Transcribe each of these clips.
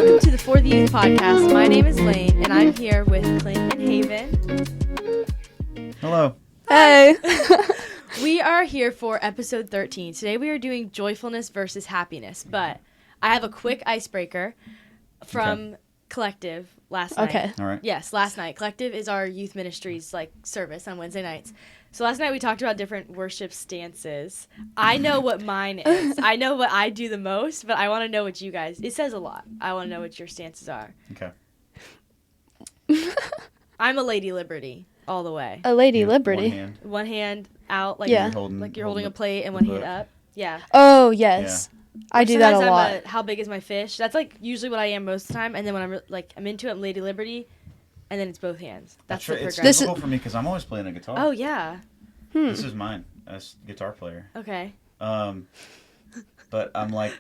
Welcome to the For the Youth podcast. My name is Lane, and I'm here with Clint and Haven. Hello. Hey. We are here for episode 13. Today we are doing joyfulness versus happiness, but I have a quick icebreaker from Collective last night. Okay. All right. Yes, last night. Collective is our youth ministry's service on Wednesday nights. So last night we talked about different worship stances. I know what mine is. I know what I do the most, but I want to know what you guys. It says a lot. I want to know what your stances are. Okay. I'm a Lady Liberty all the way. A Lady Yeah, Liberty. One hand. One hand out, like Yeah. you're holding a plate, and the one hand book. up. Yeah. Oh, yes. I do that a Sometimes lot. how big is my fish? That's usually what I am most of the time. And then when I'm into it, I'm Lady Liberty, and then it's both hands. That's the right. It's progression. difficult for me because I'm always playing a guitar. Oh yeah. This is mine as guitar player. Okay. But I'm I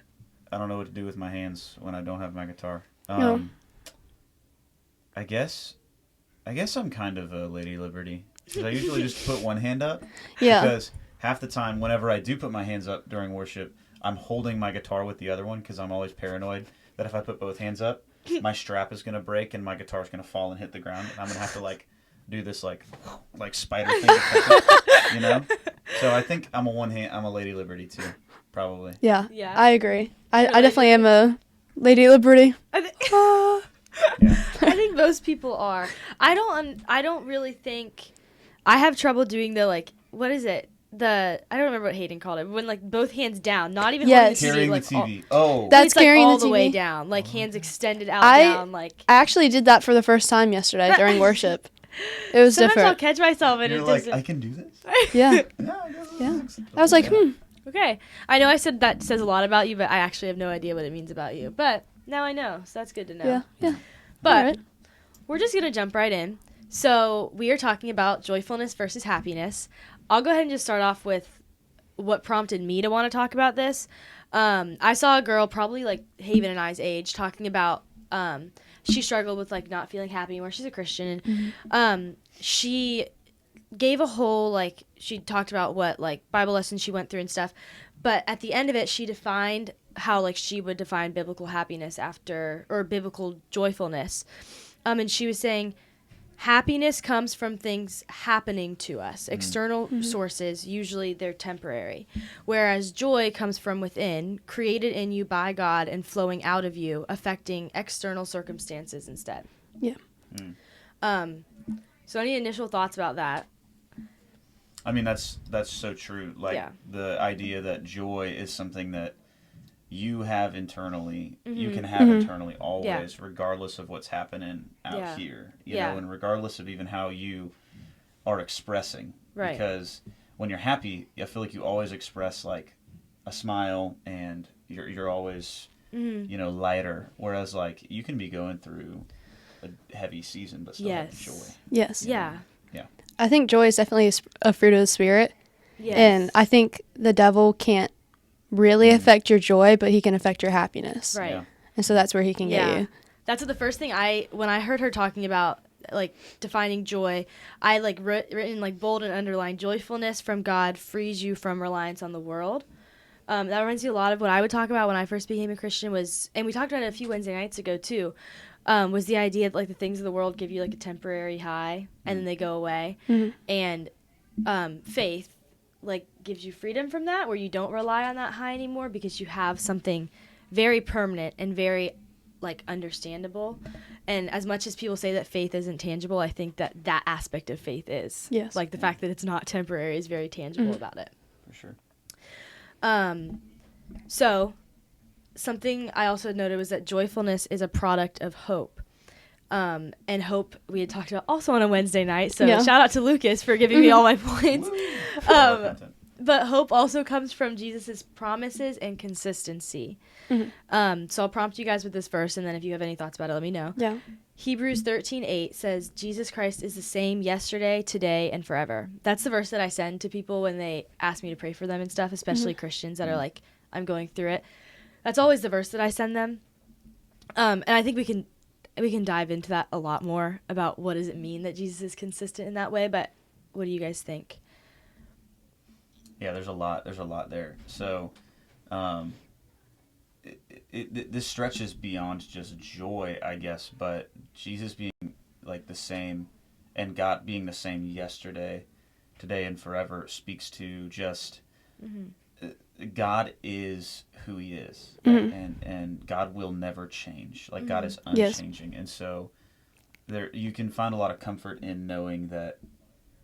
don't know what to do with my hands when I don't have my guitar. No. I guess I'm kind of a Lady Liberty because I usually just put one hand up. Yeah. Because half the time, whenever I do put my hands up during worship, I'm holding my guitar with the other one because I'm always paranoid that if I put both hands up, my strap is gonna break and my guitar is gonna fall and hit the ground, and I'm gonna have to do this spider thing, to catch it, you know. So I think I'm a Lady Liberty too, probably. Yeah. Yeah. I agree. I You're a definitely am a Lady Liberty. Yeah. I think most people are. I don't really think. I have trouble doing what is it? I don't remember what Hayden called it. When both hands down, not even Yes. holding Carrying the the TV. TV. Oh. That's carrying all the the way TV. down, hands extended out I down. I actually did that for the first time yesterday during worship. It was Sometimes I'll different. catch myself and You're it like, doesn't. I can do this? Yeah. Yeah, I guess Yeah. that's- I was like, Okay, I know I said that says a lot about you, but I actually have no idea what it means about you. But now I know, so that's good to know. Yeah. Yeah. But Alright. we're just gonna jump right in. So we are talking about joyfulness versus happiness. I'll go ahead and just start off with what prompted me to want to talk about this. I saw a girl, probably Haven and I's age, talking about she struggled with not feeling happy anymore. She's a Christian, and she gave a whole she talked about what Bible lessons she went through and stuff. But at the end of it, she defined how she would define biblical happiness or biblical joyfulness. And she was saying happiness comes from things happening to us, external sources. Usually they're temporary, whereas joy comes from within, created in you by God and flowing out of you, affecting external circumstances instead. Yeah. So any initial thoughts about that? I mean, that's so true. Yeah. The idea that joy is something that you have internally, you can have internally always, regardless of what's happening out here. You know, and regardless of even how you are expressing. Right. Because when you're happy, I feel like you always express a smile, and you're always lighter. Whereas you can be going through a heavy season, but still have joy. Yes. Yeah. I think joy is definitely a fruit of the Spirit. Yes. And I think the devil can't really affect your joy, but he can affect your happiness. Right. Yeah. And so that's where he can get you. That's what the first thing when I heard her talking about defining joy, I written bold and underlined, joyfulness from God frees you from reliance on the world. That reminds me a lot of what I would talk about when I first became a Christian and we talked about it a few Wednesday nights ago too, was the idea that the things of the world give you a temporary high and then they go away. And faith gives you freedom from that, where you don't rely on that high anymore because you have something very permanent and very understandable. And as much as people say that faith isn't tangible, I think that aspect of faith is. Yes. The fact that it's not temporary is very tangible about it. For sure. So something I also noted was that joyfulness is a product of hope. And hope we had talked about also on a Wednesday night. So shout out to Lucas for giving me all my points. But hope also comes from Jesus' promises and consistency. So I'll prompt you guys with this verse, and then if you have any thoughts about it, let me know. Yeah. Hebrews 13:8 says, Jesus Christ is the same yesterday, today, and forever. That's the verse that I send to people when they ask me to pray for them and stuff, especially Christians that are I'm going through it. That's always the verse that I send them. And I think we can dive into that a lot more about what does it mean that Jesus is consistent in that way, but what do you guys think? Yeah, there's a lot there. So, this stretches beyond just joy, I guess, but Jesus being like the same and God being the same yesterday, today, and forever speaks to just God is who He is, and God will never change. Like God is unchanging, and so there you can find a lot of comfort in knowing that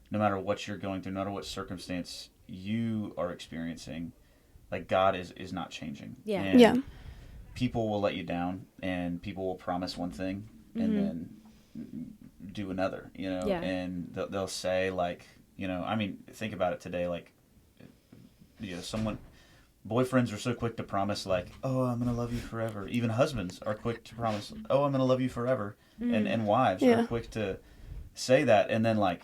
no matter what you're going through, no matter what circumstance you are experiencing, like God is not changing. Yeah. And people will let you down, and people will promise one thing and then do another, and they'll say like, I mean, think about it today, like, boyfriends are so quick to promise like, oh, I'm going to love you forever. Even husbands are quick to promise, oh, I'm going to love you forever. And wives are quick to say that. And then like,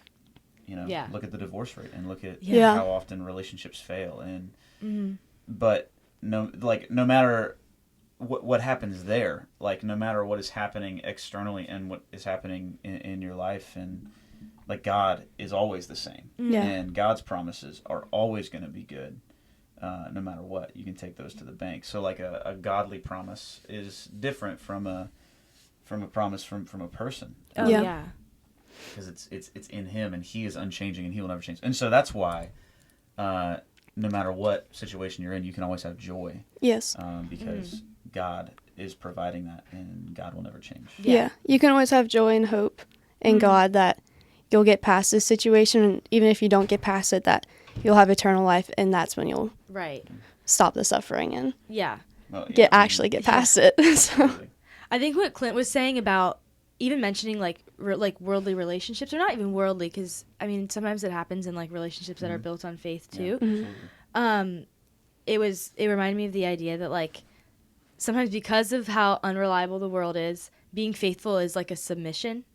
look at the divorce rate and look at how often relationships fail. And, but no matter what happens there, like no matter what is happening externally and what is happening in your life, and like God is always the same. And God's promises are always going to be good. No matter what, you can take those to the bank. So like a godly promise is different from a promise from a person. Oh yeah. Because it's in Him, and He is unchanging, and He will never change. And so that's why, no matter what situation you're in, you can always have joy. Yes. Because God is providing that, and God will never change. Yeah. You can always have joy and hope in God that you'll get past this situation, and even if you don't get past it, that you'll have eternal life, and that's when you'll stop the suffering and get past it. So I think what Clint was saying about even mentioning like worldly relationships, or not even worldly, because I mean sometimes it happens in like relationships that are built on faith too. It reminded me of the idea that like sometimes because of how unreliable the world is, being faithful is like a submission,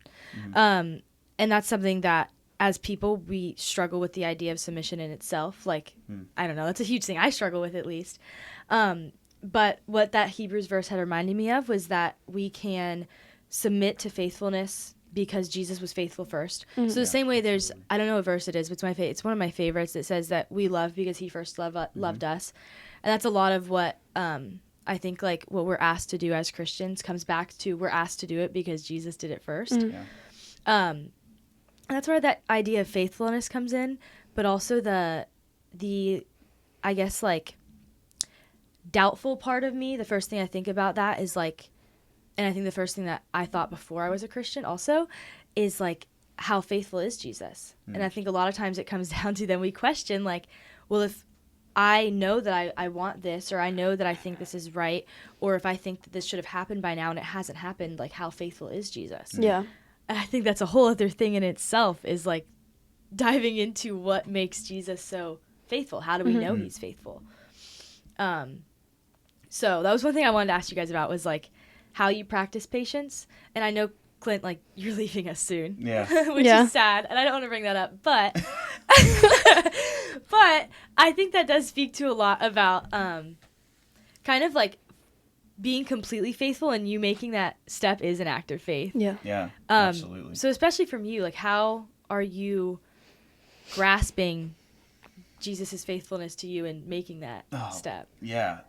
and that's something that as people, we struggle with the idea of submission in itself. Like, I don't know, that's a huge thing I struggle with, at least. But what that Hebrews verse had reminded me of was that we can submit to faithfulness because Jesus was faithful first. So the same way there's, I don't know what verse it is, but it's one of my favorites that says that we love because He first loved us. And that's a lot of what I think like what we're asked to do as Christians comes back to, we're asked to do it because Jesus did it first. And that's where that idea of faithfulness comes in, but also the I guess like doubtful part of me, the first thing I think about that is like, and I think the first thing that I thought before I was a Christian also is like, how faithful is Jesus? And I think a lot of times it comes down to then we question like, well, if I know that I want this, or I know that I think this is right, or if I think that this should have happened by now and it hasn't happened, like how faithful is Jesus? Yeah. And I think that's a whole other thing in itself, is like diving into what makes Jesus so faithful. How do we know He's faithful? So that was one thing I wanted to ask you guys about, was like how you practice patience. And I know, Clint, like you're leaving us soon, which is sad, and I don't want to bring that up, but but I think that does speak to a lot about kind of like being completely faithful, and you making that step is an act of faith. Yeah, absolutely. So especially from you, like how are you grasping Jesus' faithfulness to you and making that step? Yeah,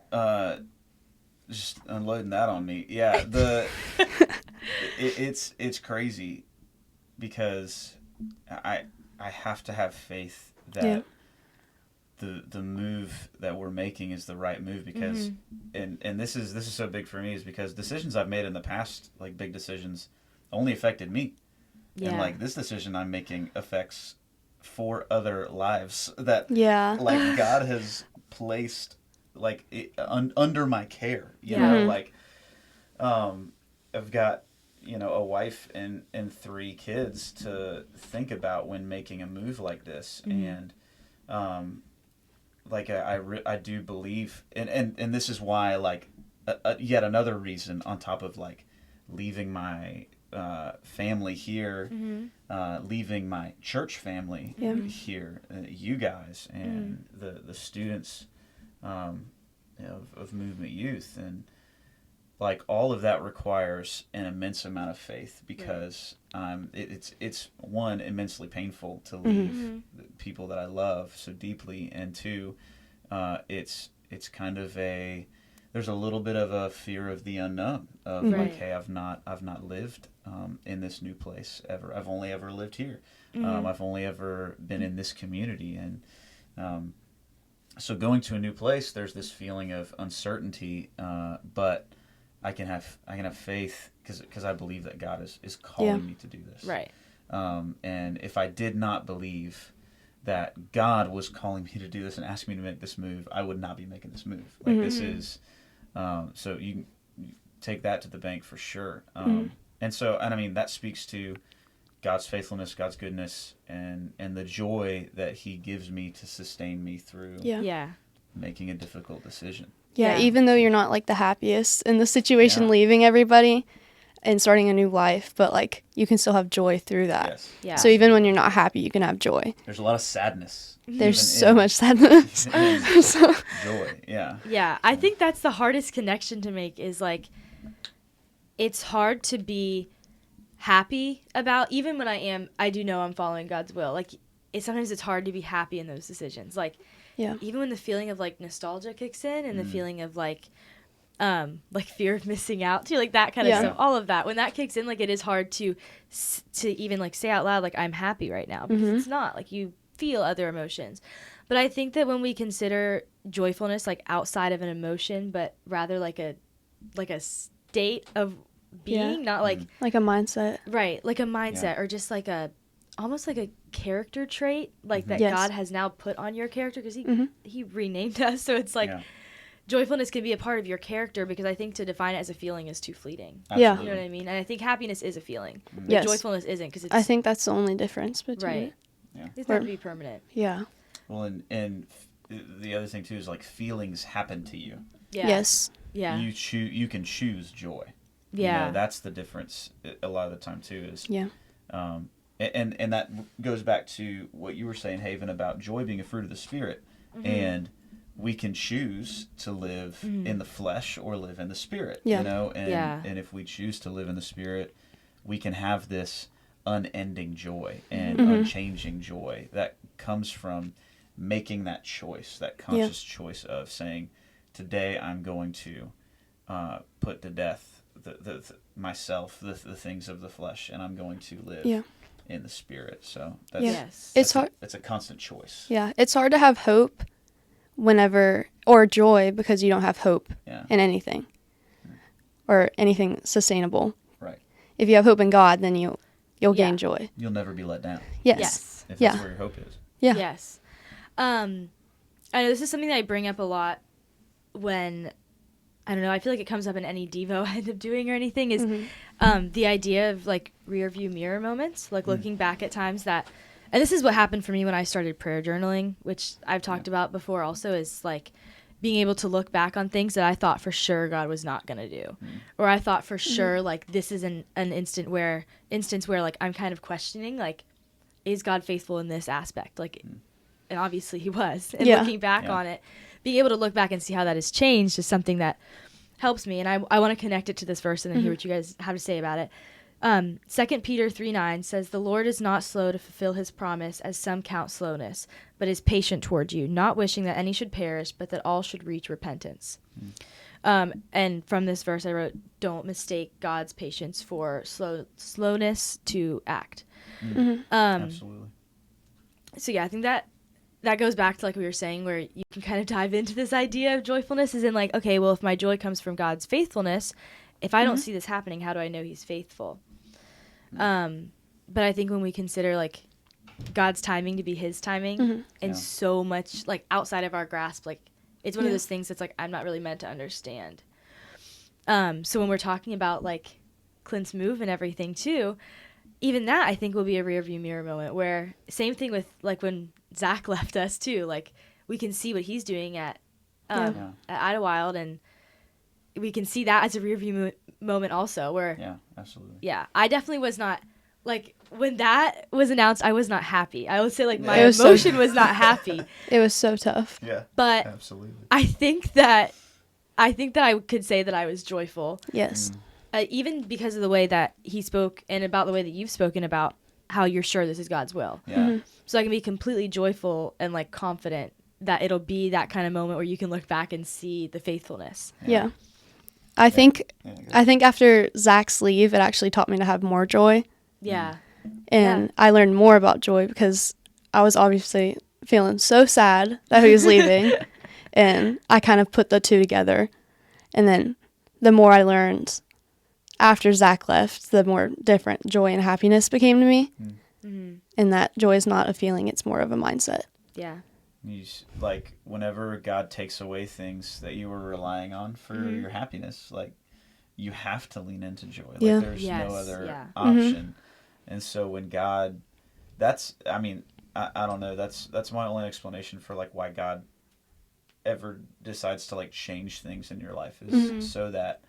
just unloading that on me. Yeah, it's crazy because I have to have faith that the move that we're making is the right move, because and this is so big for me, is because decisions I've made in the past, like big decisions, only affected me. And like this decision I'm making affects 4 other lives that like God has placed like under my care, you know, like I've got, a wife and 3 kids to think about when making a move like this. And like I do believe, and this is why, like yet another reason on top of like leaving my family here, leaving my church family here, you guys and the students of Movement Youth, and like all of that requires an immense amount of faith, because it's one, immensely painful to leave the people that I love so deeply, and 2, it's kind of a there's a little bit of a fear of the unknown of like, hey, I've not lived in this new place ever. I've only ever lived here. I've only ever been in this community, and so going to a new place, there's this feeling of uncertainty, but I can have faith because I believe that God is calling me to do this. Right. And if I did not believe that God was calling me to do this and asking me to make this move, I would not be making this move. Like this is, so you take that to the bank for sure. And I mean, that speaks to God's faithfulness, God's goodness, and the joy that He gives me to sustain me through making a difficult decision. Yeah, even though you're not like the happiest in the situation, leaving everybody and starting a new life, but like you can still have joy through that. Yes. Yeah. So even when you're not happy, you can have joy. There's a lot of sadness. There's so much sadness. Joy. Yeah. Yeah, I think that's the hardest connection to make is like it's hard to be happy about, even when I do know I'm following God's will. Like sometimes it's hard to be happy in those decisions. Like even when the feeling of like nostalgia kicks in and the feeling of like fear of missing out too, like that kind of stuff, all of that, when that kicks in, like it is hard to even like say out loud like I'm happy right now, because it's not like you feel other emotions. But I think that when we consider joyfulness like outside of an emotion, but rather like a state of being, not like like a mindset, right, like a mindset, or just like almost like a character trait, like that God has now put on your character, because he renamed us. So it's like joyfulness can be a part of your character, because I think to define it as a feeling is too fleeting. Absolutely. You know what I mean? And I think happiness is a feeling. Yes. Joyfulness isn't, because it's, I think that's the only difference between right. Yeah. It's not to be permanent. Yeah. Well, and the other thing too is like feelings happen to you. Yeah. Yes. Yeah. You can choose joy. Yeah. You know, that's the difference a lot of the time too, is and that goes back to what you were saying, Haven, about joy being a fruit of the Spirit. And we can choose to live in the flesh or live in the Spirit. You know, and if we choose to live in the Spirit, we can have this unending joy and unchanging joy that comes from making that choice, that conscious choice of saying, today I'm going to put to death myself, the things of the flesh, and I'm going to live in the Spirit. So it's hard. It's a constant choice. Yeah, it's hard to have hope or joy, because you don't have hope in anything or anything sustainable. Right. If you have hope in God, then you'll gain joy. You'll never be let down. Yes. If that's where your hope is. Yeah. Yes. I know this is something that I bring up a lot when, I don't know, I feel like it comes up in any Devo I end up doing or anything, is the idea of like rear view mirror moments, like looking back at times that, and this is what happened for me when I started prayer journaling, which I've talked about before also, is like being able to look back on things that I thought for sure God was not going to do. Or I thought for sure, like, this is an instance where like I'm kind of questioning, like, is God faithful in this aspect? Like, and obviously he was. And looking back on it, being able to look back and see how that has changed is something that helps me. And I want to connect it to this verse and then hear what you guys have to say about it. 2 Peter 3:9 says, "The Lord is not slow to fulfill his promise, as some count slowness, but is patient toward you, not wishing that any should perish, but that all should reach repentance." And from this verse I wrote, don't mistake God's patience for slowness to act. Absolutely. So yeah, I think that goes back to like we were saying, where you can kind of dive into this idea of joyfulness, is in like, okay, well, if my joy comes from God's faithfulness, if I don't see this happening, how do I know he's faithful? But I think when we consider like God's timing to be his timing, and so much like outside of our grasp, like it's one of those things that's like I'm not really meant to understand. So when we're talking about like Clint's move and everything too, even that I think will be a rear view mirror moment, where same thing with like when Zach left us too, like we can see what he's doing at Idlewild, and we can see that as a rear view moment also, where absolutely. I definitely was not, like when that was announced, I was not happy. I would say like my emotion was not happy. It was so tough. But absolutely. I think that I could say that I was joyful. Yes. Even because of the way that he spoke, and about the way that you've spoken about how you're sure this is God's will. So I can be completely joyful and like confident that it'll be that kind of moment where you can look back and see the faithfulness. Yeah. I think after Zach's leave, it actually taught me to have more joy. Yeah. And I learned more about joy because I was obviously feeling so sad that he was leaving. And I kind of put the two together. And then the more I learned after Zach left, the more different joy and happiness became to me. Mm-hmm. And that joy is not a feeling, it's more of a mindset. Yeah. Like, whenever God takes away things that you were relying on for your happiness, like, you have to lean into joy. Like, there's no other option. Mm-hmm. And so when God, I don't know, that's my only explanation for, like, why God ever decides to, like, change things in your life is so that,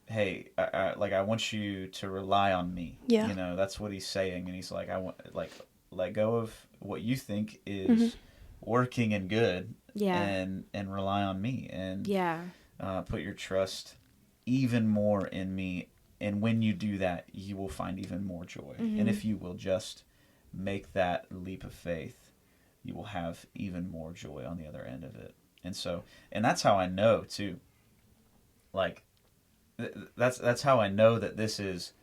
hey, I want you to rely on me. Yeah. You know, that's what he's saying. And he's like, I want, like, let go of what you think is working and good, and rely on me, and put your trust even more in me. And when you do that, you will find even more joy. And if you will just make that leap of faith, you will have even more joy on the other end of it. And that's how I know too. Like, that's how I know that this is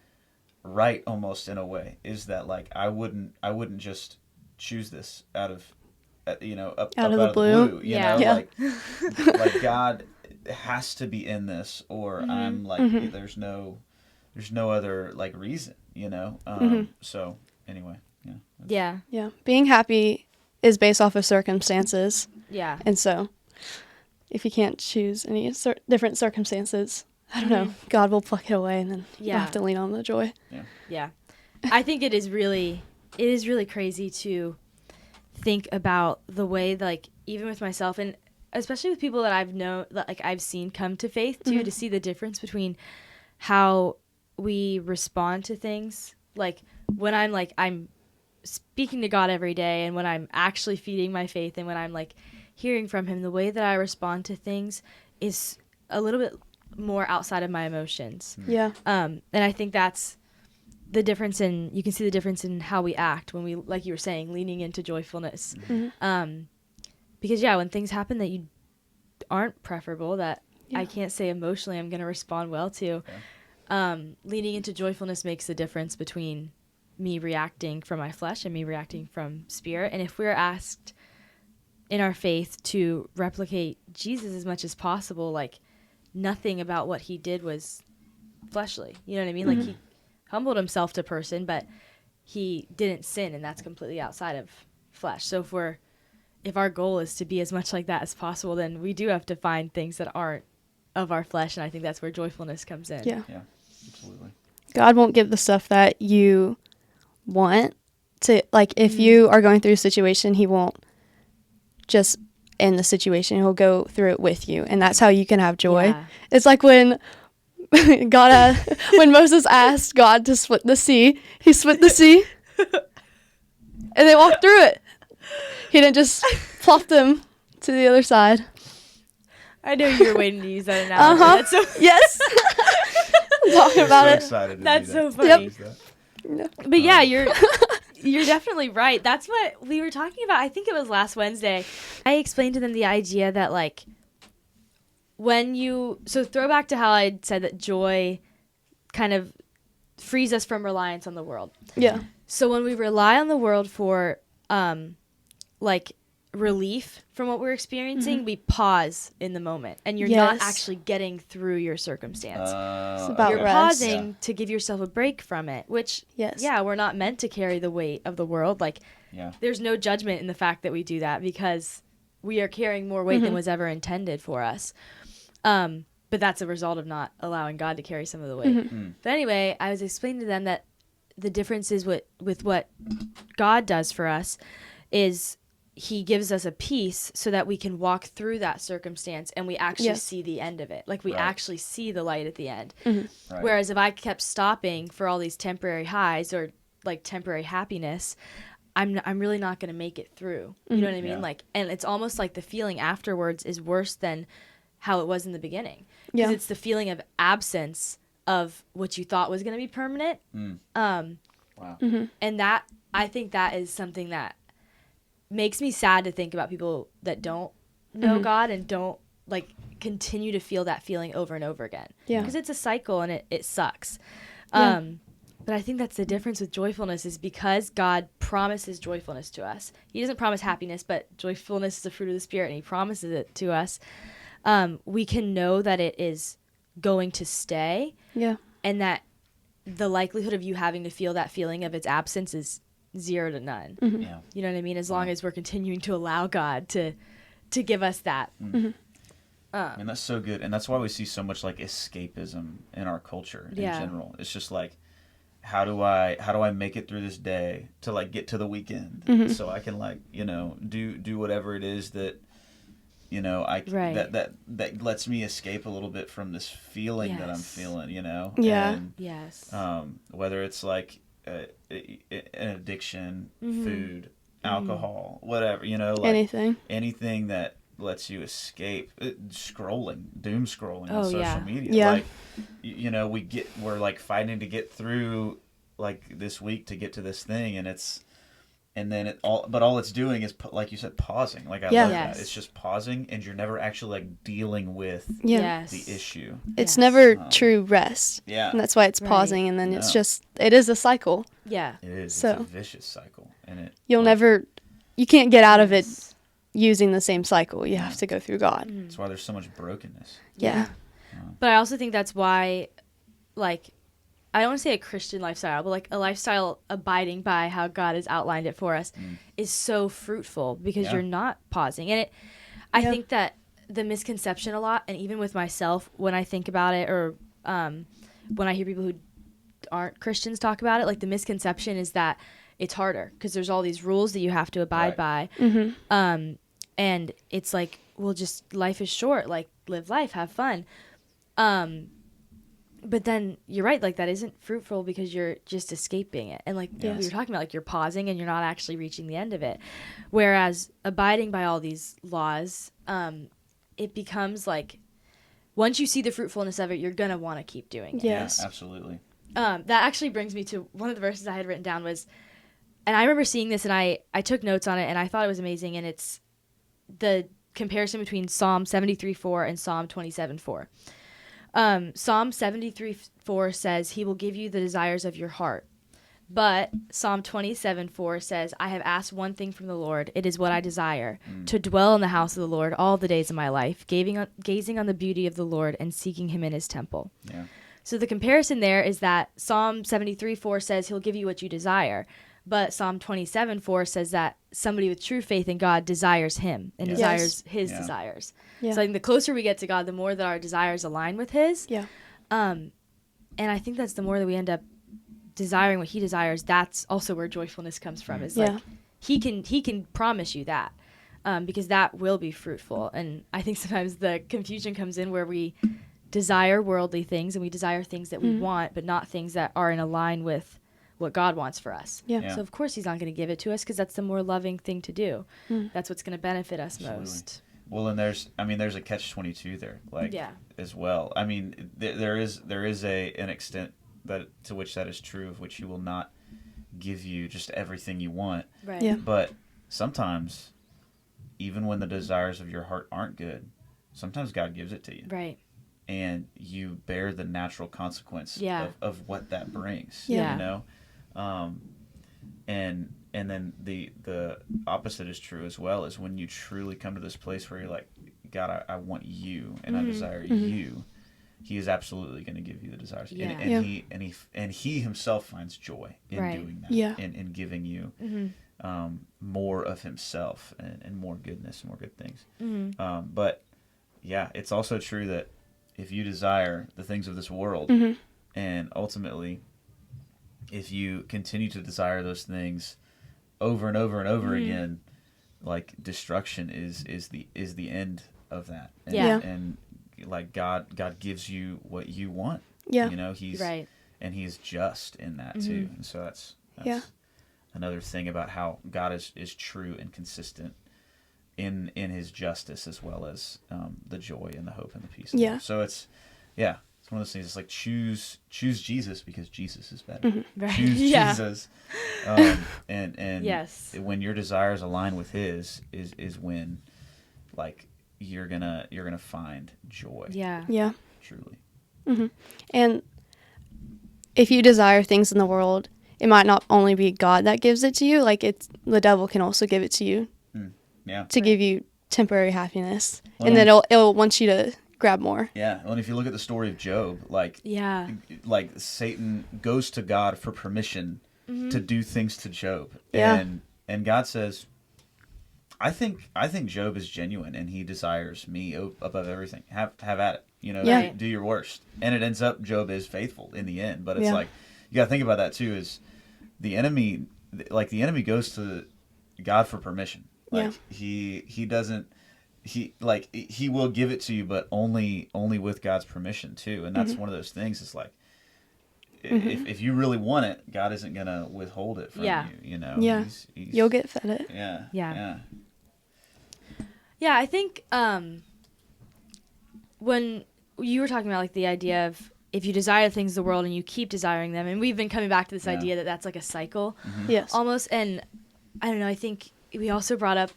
right, almost, in a way, is that, like, I wouldn't just choose this out of out of the blue, you know, like God has to be in this, or I'm like, there's no other, like, reason, you know. So anyway, yeah, being happy is based off of circumstances, and so if you can't choose any different circumstances, I don't know, God will pluck it away, and then you'll have to lean on the joy. I think it is really crazy to think about the way, like, even with myself, and especially with people that I've known, that, like, I've seen come to faith too, to see the difference between how we respond to things. Like, when I'm speaking to God every day, and when I'm actually feeding my faith, and when I'm, like, hearing from him, the way that I respond to things is a little bit more outside of my emotions. And I think that's the difference you can see the difference in how we act when we, like you were saying, leaning into joyfulness. Because when things happen that you aren't preferable, that I can't say emotionally I'm going to respond well to, leaning into joyfulness makes the difference between me reacting from my flesh and me reacting from spirit. And if we're asked in our faith to replicate Jesus as much as possible, like, nothing about what he did was fleshly. You know what I mean? Like, he humbled himself to person, but he didn't sin, and that's completely outside of flesh. So if our goal is to be as much like that as possible, then we do have to find things that aren't of our flesh, and I think that's where joyfulness comes in. Yeah, absolutely. God won't give the stuff that you want to, like, if you are going through a situation, he won't just end the situation. He'll go through it with you, and that's how you can have joy. It's like when when Moses asked God to split the sea, he split the sea, and they walked through it. He didn't just plop them to the other side. I know you were waiting to use that analogy. That's so yes. Talking about it. That's so funny. Yep. But you're definitely right. That's what we were talking about. I think it was last Wednesday. I explained to them the idea that, like, so throwback to how I said that joy kind of frees us from reliance on the world. Yeah. So when we rely on the world for, like, relief from what we're experiencing, we pause in the moment, and you're not actually getting through your circumstance. It's about you're pausing to give yourself a break from it, which, we're not meant to carry the weight of the world. Like, there's no judgment in the fact that we do that, because we are carrying more weight than was ever intended for us. But that's a result of not allowing God to carry some of the weight. But anyway, I was explaining to them that the difference is with what God does for us is he gives us a peace so that we can walk through that circumstance and we actually see the end of it. Like, we actually see the light at the end. Whereas if I kept stopping for all these temporary highs or, like, temporary happiness, I'm really not going to make it through. You know what I mean? Like, and it's almost like the feeling afterwards is worse than how it was in the beginning. Because it's the feeling of absence of what you thought was going to be permanent. Wow. And that, I think that is something that makes me sad to think about people that don't know God and don't like continue to feel that feeling over and over again. Yeah. Because it's a cycle and it sucks. Yeah. But I think that's the difference with joyfulness is because God promises joyfulness to us. He doesn't promise happiness, but joyfulness is the fruit of the Spirit, and he promises it to us. We can know that it is going to stay. Yeah. And that the likelihood of you having to feel that feeling of its absence is 0 to none. Yeah. You know what I mean? As long as we're continuing to allow God to give us that. And that's so good. And that's why we see so much like escapism in our culture in general. It's just like, how do I make it through this day to like get to the weekend so I can like, you know, do whatever it is that, you know, that lets me escape a little bit from this feeling that I'm feeling, you know? Yeah. And, whether it's like an addiction, food, alcohol, whatever, you know, like anything that lets you escape doom scrolling on social media. Like, you know, we're like fighting to get through like this week to get to this thing, and all it's doing is, like you said, pausing. Like I love that. It's just pausing, and you're never actually like dealing with the issue. It's never true rest. Yeah. And that's why it's pausing, and then it is a cycle. Yeah. It is. So, it's a vicious cycle, and you can't get out of it using the same cycle. You have to go through God. That's why there's so much brokenness. Yeah. But I also think that's why, like, I don't want to say a Christian lifestyle, but like a lifestyle abiding by how God has outlined it for us is so fruitful because you're not pausing. And I think that the misconception a lot, and even with myself, when I think about it, or when I hear people who aren't Christians talk about it, like the misconception is that it's harder because there's all these rules that you have to abide by. And it's like, well, just life is short. Like, live life, have fun. But then you're right, like that isn't fruitful because you're just escaping it. And like we were talking about, like you're pausing and you're not actually reaching the end of it. Whereas abiding by all these laws, it becomes like once you see the fruitfulness of it, you're going to want to keep doing it. Yes. Yeah, absolutely. That actually brings me to one of the verses I had written down was, and I remember seeing this and I took notes on it and I thought it was amazing. And it's the comparison between Psalm 73:4 and Psalm 27:4. Psalm 73:4 says, he will give you the desires of your heart. But Psalm 27:4 says, I have asked one thing from the Lord. It is what I desire, to dwell in the house of the Lord all the days of my life, gazing on the beauty of the Lord and seeking him in his temple. Yeah. So the comparison there is that Psalm 73:4 says he'll give you what you desire. But Psalm 27:4 says that somebody with true faith in God desires him and desires his desires. Yeah. So I think the closer we get to God, the more that our desires align with his. Yeah. And I think that's the more that we end up desiring what he desires. That's also where joyfulness comes from. Is like he can promise you that because that will be fruitful. And I think sometimes the confusion comes in where we desire worldly things and we desire things that we want, but not things that are in line with what God wants for us. Yeah. So of course he's not going to give it to us because that's the more loving thing to do. That's what's going to benefit us most. Well, and there's a catch-22 there, like as well. I mean, there is an extent that to which that is true, of which he will not give you just everything you want. Right. Yeah. But sometimes, even when the desires of your heart aren't good, sometimes God gives it to you. Right. And you bear the natural consequence of what that brings. Yeah. You know? And then the opposite is true as well, is when you truly come to this place where you're like, God, I want you and I desire you. He is absolutely going to give you the desires. Yeah. And he himself finds joy in doing that. Yeah. In giving you more of himself and more goodness and more good things. But yeah, it's also true that if you desire the things of this world, and ultimately if you continue to desire those things over and over and over again, like destruction is the end of that. And, and like God gives you what you want. Yeah. You know, he's and he's just in that too. And so that's another thing about how God is true and consistent in his justice, as well as the joy and the hope and the peace. Yeah. So it's it's one of those things. It's like choose Jesus because Jesus is better. Mm-hmm. Right. Choose Yeah. Jesus, and Yes. when your desires align with His, is when like you're gonna find joy. Yeah. Yeah. Truly. Mm-hmm. And if you desire things in the world, it might not only be God that gives it to you. Like the devil can also give it to you. Yeah. To give you temporary happiness, Well, and then it'll want you to grab more. Yeah. Well, and if you look at the story of Job, like Satan goes to God for permission to do things to Job, and God says, I think Job is genuine and he desires me above everything. Have at it. Do your worst. And it ends up Job is faithful in the end. But it's like, you got to think about that too, is the enemy goes to God for permission. Like he doesn't, he will give it to you, but only with God's permission too. And that's one of those things. It's like, if you really want it, God isn't going to withhold it from you, Yeah. He's, You'll get fed it. Yeah, I think when you were talking about like the idea of if you desire things of the world and you keep desiring them, and we've been coming back to this idea that that's like a cycle, yes, almost. And I don't know, I think we also brought up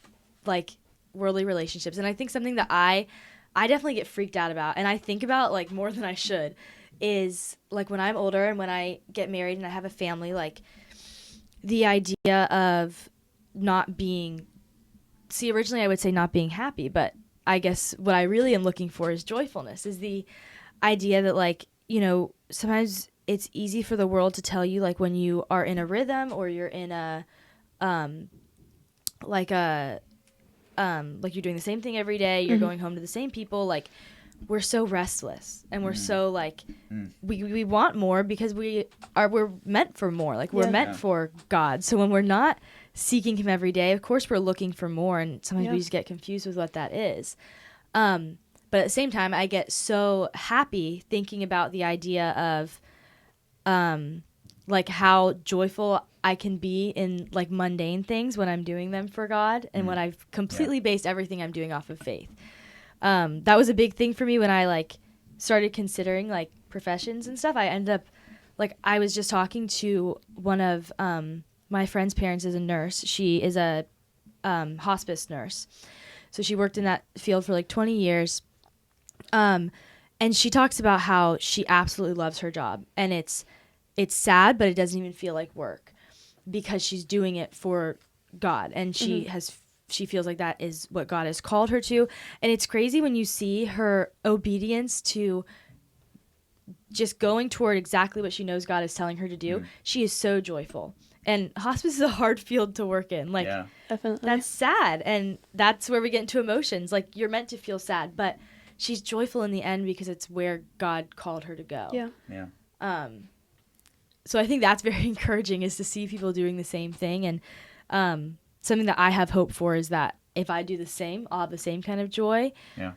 like worldly relationships, and I think something that I definitely get freaked out about, and I think about like more than I should, is like when I'm older and when I get married and I have a family, like the idea of not being, originally I would say not being happy, but I guess what I really am looking for is joyfulness, is the idea that like, sometimes it's easy for the world to tell you like when you are in a rhythm or you're in a like you're doing the same thing every day, you're going home to the same people, like we're so restless and we're so like we want more because we're meant for more, like we're meant for God. So when we're not seeking Him every day, of course we're looking for more, and sometimes we just get confused with what that is. But at the same time, I get so happy thinking about the idea of like how joyful I can be in like mundane things when I'm doing them for God, and when I've completely based everything I'm doing off of faith. That was a big thing for me when I like started considering like professions and stuff. I ended up like, I was just talking to one of my friend's parents is a nurse. She is a hospice nurse. So she worked in that field for like 20 years. And she talks about how she absolutely loves her job. And it's sad, but it doesn't even feel like work because she's doing it for God. And she feels like that is what God has called her to. And it's crazy when you see her obedience to just going toward exactly what she knows God is telling her to do. She is so joyful. And hospice is a hard field to work in. Like, definitely. That's sad. And that's where we get into emotions. Like, you're meant to feel sad, but she's joyful in the end because it's where God called her to go. Yeah. So I think that's very encouraging, is to see people doing the same thing. And something that I have hope for is that if I do the same, I'll have the same kind of joy. Yeah.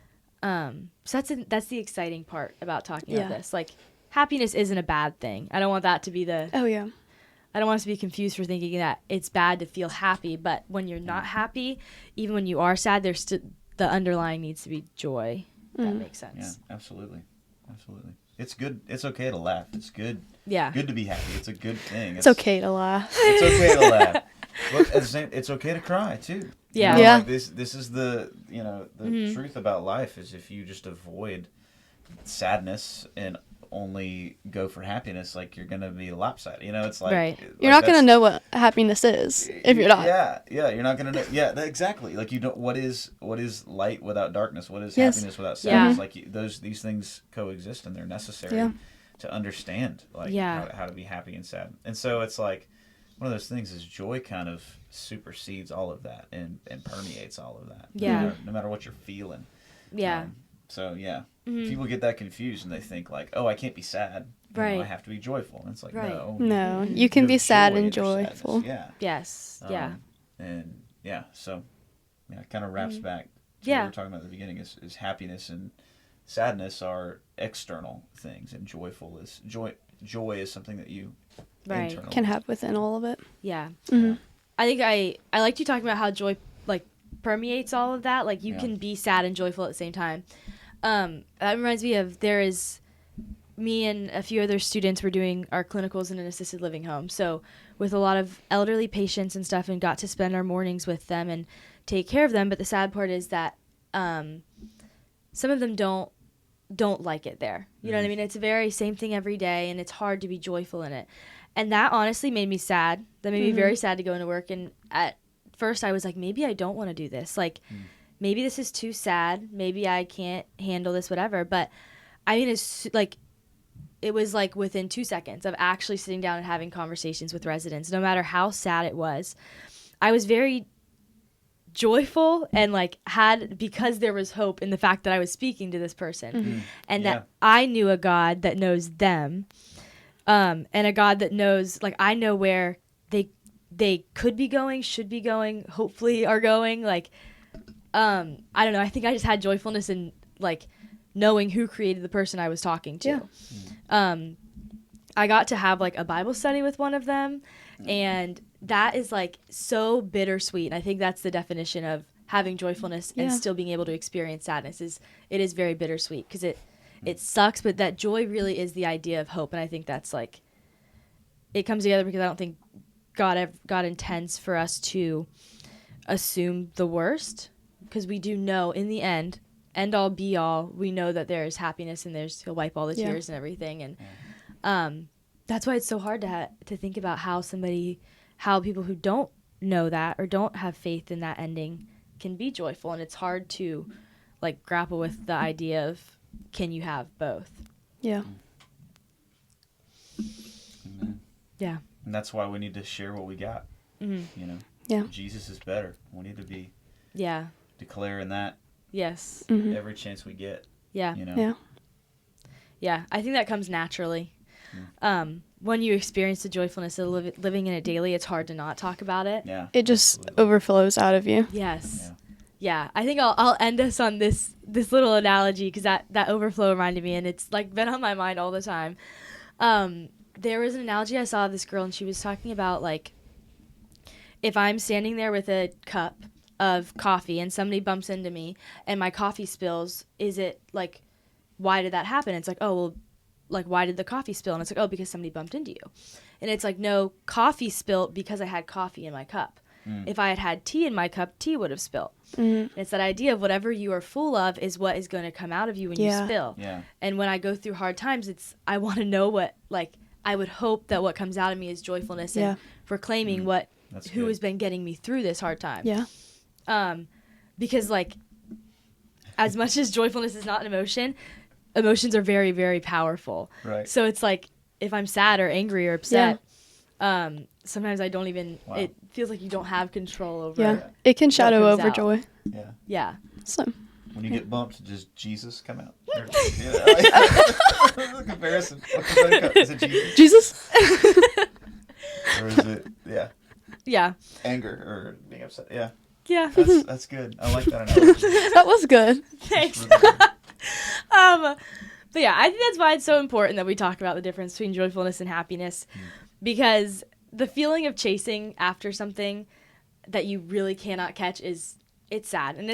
So that's the exciting part about talking about this. Like, happiness isn't a bad thing. I don't want that to be the... Oh, yeah. I don't want us to be confused for thinking that it's bad to feel happy, but when you're not happy, even when you are sad, there's the underlying needs to be joy. That makes sense. Yeah, absolutely. It's good. It's okay to laugh. It's good. Yeah. Good to be happy. It's a good thing. It's okay to laugh. It's okay to laugh. But at the same, it's okay to cry too. Yeah. Like this is the truth about life is if you just avoid sadness and only go for happiness, like you're gonna be lopsided. It's like You're not gonna know what happiness is if you're not. Yeah, you're not gonna know. Yeah, exactly. Like you don't. What is light without darkness? What is happiness without sadness? Like these things coexist and they're necessary to understand. Like how to be happy and sad. And so it's like one of those things is joy kind of supersedes all of that and permeates all of that. Yeah. No matter what you're feeling. Yeah. People get that confused and they think like, oh, I can't be sad. I have to be joyful. And it's like, no, you can be sad and joyful. Yeah. Yes. And so it kind of wraps back to what we were talking about at the beginning is happiness and sadness are external things, and joyful is joy is something that you can have within all of it. Yeah. Mm-hmm. I think I liked you talking about how joy like permeates all of that. Like you can be sad and joyful at the same time. That reminds me of me and a few other students were doing our clinicals in an assisted living home. So with a lot of elderly patients and stuff, and got to spend our mornings with them and take care of them. But the sad part is that some of them don't like it there. You know what I mean? It's a very same thing every day, and it's hard to be joyful in it. And that honestly made me sad. That made me very sad to go into work. And at first I was like, maybe I don't want to do this. Like, maybe this is too sad. Maybe I can't handle this, whatever. But I mean, it was like within 2 seconds of actually sitting down and having conversations with residents, no matter how sad it was. I was very joyful and because there was hope in the fact that I was speaking to this person and that I knew a God that knows them, and a God that knows, like, I know where they could be going, should be going, hopefully are going. Like, I don't know. I think I just had joyfulness in like knowing who created the person I was talking to. I got to have like a Bible study with one of them, and that is like so bittersweet. And I think that's the definition of having joyfulness and still being able to experience sadness. It is very bittersweet because it sucks, but that joy really is the idea of hope. And I think that's like, it comes together because I don't think God intends for us to assume the worst, because we do know in the end all be all, we know that there is happiness and he'll wipe all the tears and everything. And that's why it's so hard to think about how people who don't know that or don't have faith in that ending can be joyful. And it's hard to like grapple with the idea of, can you have both? Yeah. Amen. Yeah. And that's why we need to share what we got. You know? Yeah. Jesus is better. We need to be declaring that yes every chance we get. Yeah. You know? Yeah. Yeah. I think that comes naturally. When you experience the joyfulness of living in it daily, it's hard to not talk about it. Yeah. It just overflows out of you. Yes. Yeah. I think I'll end us on this little analogy, because that overflow reminded me, and it's like been on my mind all the time. There was an analogy I saw of this girl, and she was talking about, like, if I'm standing there with a cup of coffee and somebody bumps into me and my coffee spills, is it like, why did that happen? It's like, oh, well, like, why did the coffee spill? And it's like, oh, because somebody bumped into you. And it's like, no, coffee spilled because I had coffee in my cup. If I had tea in my cup, tea would have spilled. It's that idea of whatever you are full of is what is going to come out of you when you spill. Yeah. And when I go through hard times, I want to know what, like, I would hope that what comes out of me is joyfulness and proclaiming who has been getting me through this hard time. Yeah. Because, like, as much as joyfulness is not an emotion, emotions are very, very powerful. Right. So it's like, if I'm sad or angry or upset, sometimes I don't even, it feels like you don't have control over it. It can shadow over joy. Yeah. Yeah. So when you get bumped, does Jesus come out? The comparison. Is it Jesus? Or is it, yeah, anger or being upset? Yeah. Yeah. That's good. I like that analogy. That was good. Thanks. But yeah, I think that's why it's so important that we talk about the difference between joyfulness and happiness, because the feeling of chasing after something that you really cannot catch it's sad, and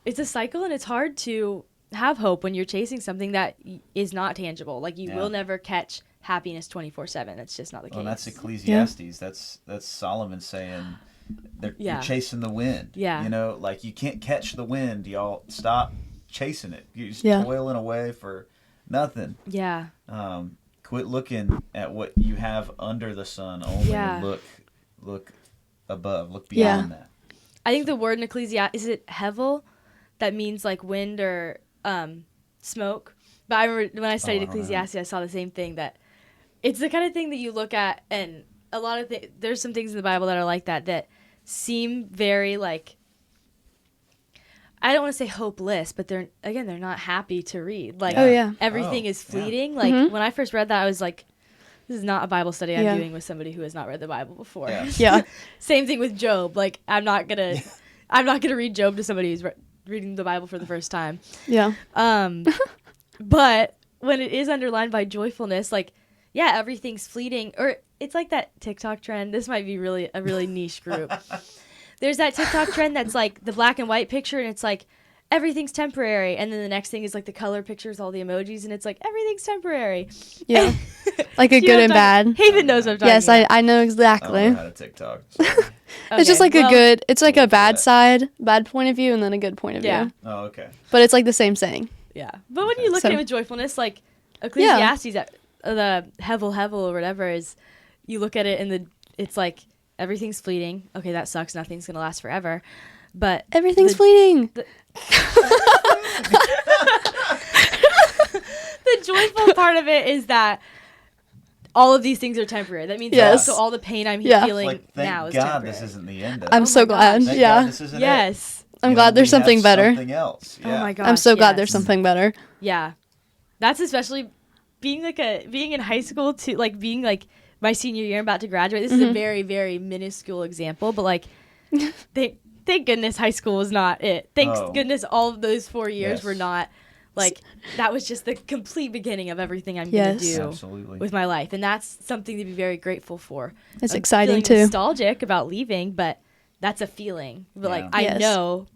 it's a cycle, and it's hard to have hope when you're chasing something that is not tangible. Like, you will never catch happiness 24/7. That's just not the case. Well, that's Ecclesiastes. That's Solomon saying you're chasing the wind. Yeah. You know, like, you can't catch the wind. Y'all stop chasing it. You're just toiling away for nothing. Yeah. Quit looking at what you have under the sun. Only look above. Look beyond that. I think the word in Ecclesiastes, is it hevel? That means like wind or smoke. But I remember when I studied Ecclesiastes, I saw the same thing, that it's the kind of thing that you look at, and a lot of there's some things in the Bible that are like that seem very, like, I don't want to say hopeless, but they're not happy to read. Like, everything is fleeting. Like, when I first read that, I was like, this is not a Bible study I'm doing with somebody who has not read the Bible before. Yeah. Same thing with Job. Like, I'm not gonna read Job to somebody who's reading the Bible for the first time. Yeah. But when it is underlined by joyfulness, like, everything's fleeting. Or it's like that TikTok trend. This might be a really niche group. There's that TikTok trend that's like the black and white picture, and it's like everything's temporary, and then the next thing is like the color pictures, all the emojis, and it's like everything's temporary. Yeah. Like a good and bad. Haven knows what I'm talking yes, about. I know exactly. I don't know how to TikTok. So. It's just like it's like a bad point of view, and then a good point of view. Oh, okay. But it's like the same saying. Yeah. But when you look at it with joyfulness, like Ecclesiastes, the Hevel or whatever is, you look at it and it's like everything's fleeting. Okay, that sucks. Nothing's going to last forever. But everything's fleeting. The joyful part of it is that all of these things are temporary. That means also all the pain I'm feeling now is temporary. Thank God this isn't the end of it. I'm so glad. Thank God this isn't it. I'm glad there's something better. Something else. Yeah. Oh my gosh. I'm so glad there's something better. Yeah. That's especially being in high school too, like being like my senior year, I'm about to graduate. This is a very, very minuscule example, but like thank goodness high school was not it. Thank goodness all of those 4 years were not like, that was just the complete beginning of everything I'm going to do with my life. And that's something to be very grateful for. It's I'm exciting too. Nostalgic about leaving, but that's a feeling. But like, I know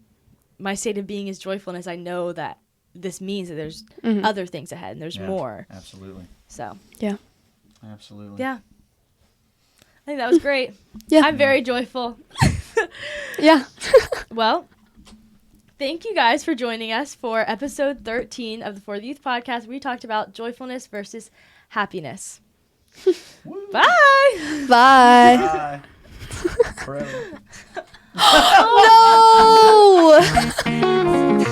my state of being is joyfulness. I know that this means that there's other things ahead and there's more. Absolutely. So. Yeah. Absolutely. Yeah. I think that was great. I'm very joyful. Yeah. Well, thank you guys for joining us for episode 13 of the For the Youth podcast. We talked about joyfulness versus happiness. Bye. Bye. Forever. No.